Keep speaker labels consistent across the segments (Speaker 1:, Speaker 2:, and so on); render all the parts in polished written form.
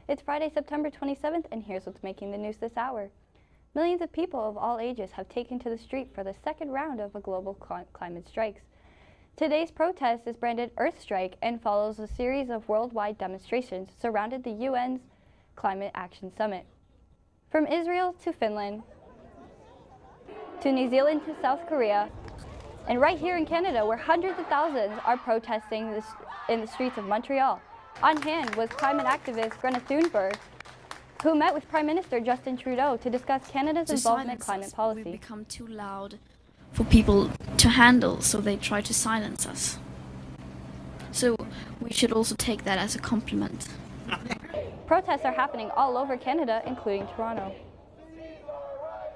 Speaker 1: It's Friday, September 27th, and here's what's making the news this hour. Millions of people of all ages have taken to the street for the second round of a global climate strikes. Today's protest is branded Earth Strike and follows a series of worldwide demonstrations surrounding the UN's Climate Action Summit. From Israel to Finland, to New Zealand to South Korea, and right here in Canada, where hundreds of thousands are protesting in the streets of Montreal. On hand was climate activist Greta Thunberg, who met with Prime Minister Justin Trudeau to discuss Canada's involvement in climate policy.
Speaker 2: We become too loud for people to handle, so they try to silence us. So we should also take that as a compliment.
Speaker 1: Protests are happening all over Canada, including Toronto.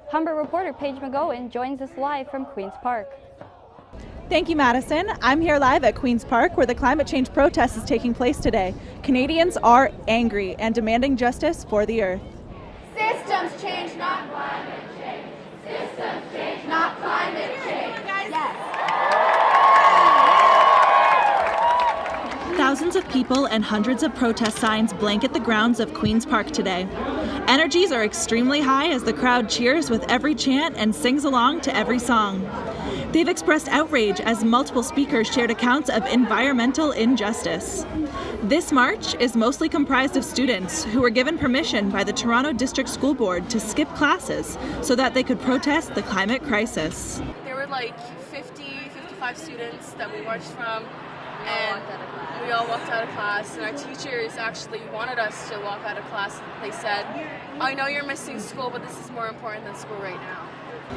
Speaker 1: Humber reporter Paige McGowan joins us live from Queen's Park.
Speaker 3: Thank you, Madison. I'm here live at Queen's Park where the climate change protest is taking place today. Canadians are angry and demanding justice for the Earth.
Speaker 4: Systems change, not climate change. Systems change, not climate change. Yes.
Speaker 3: Thousands of people and hundreds of protest signs blanket the grounds of Queen's Park today. Energies are extremely high as the crowd cheers with every chant and sings along to every song. They've expressed outrage as multiple speakers shared accounts of environmental injustice. This march is mostly comprised of students who were given permission by the Toronto District School Board to skip classes so that they could protest the climate crisis.
Speaker 5: There were like 55 students that we marched from, and we all walked out of class, and our teachers actually wanted us to walk out of class. They said, "I know you're missing school, but this is more important than school right now."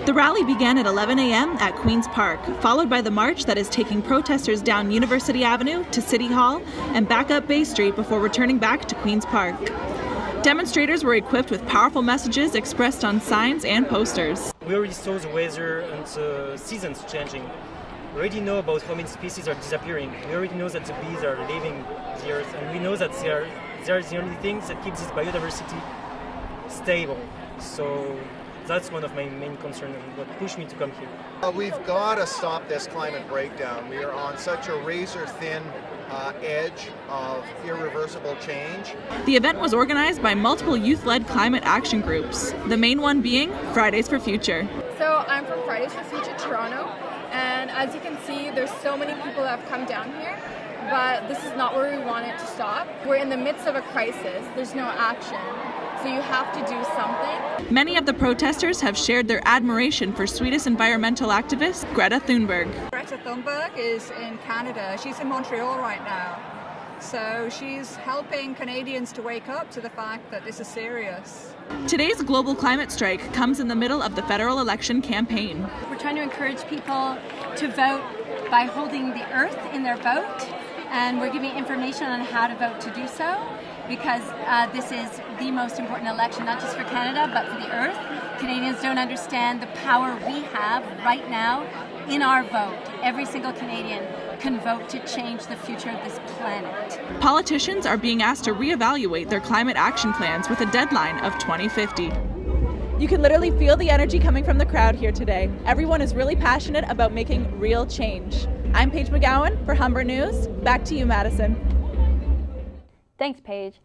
Speaker 3: The rally began at 11 a.m. at Queen's Park, followed by the march that is taking protesters down University Avenue to City Hall and back up Bay Street before returning back to Queen's Park. Demonstrators were equipped with powerful messages expressed on signs and posters.
Speaker 6: We already saw the weather and the seasons changing. We already know about how many species are disappearing. We already know that the bees are leaving the earth, and we know that they are the only things that keep this biodiversity stable. So that's one of my main concerns and what pushed me to come here.
Speaker 7: We've got to stop this climate breakdown. We are on such a razor-thin edge of irreversible change.
Speaker 3: The event was organized by multiple youth-led climate action groups, the main one being Fridays for Future.
Speaker 8: So I'm from Fridays for Future Toronto, and as you can see, there's so many people that have come down here, but this is not where we want it to stop. We're in the midst of a crisis. There's no action. So you have to do something.
Speaker 3: Many of the protesters have shared their admiration for Swedish environmental activist Greta Thunberg.
Speaker 9: Greta Thunberg is in Canada. She's in Montreal right now. So she's helping Canadians to wake up to the fact that this is serious.
Speaker 3: Today's global climate strike comes in the middle of the federal election campaign.
Speaker 10: We're trying to encourage people to vote by holding the earth in their vote, and we're giving information on how to vote to do so, because this is the most important election, not just for Canada, but for the Earth. Canadians don't understand the power we have right now in our vote. Every single Canadian can vote to change the future of this planet.
Speaker 3: Politicians are being asked to reevaluate their climate action plans with a deadline of 2050. You can literally feel the energy coming from the crowd here today. Everyone is really passionate about making real change. I'm Paige McGowan for Humber News. Back to you, Madison.
Speaker 1: Thanks, Paige.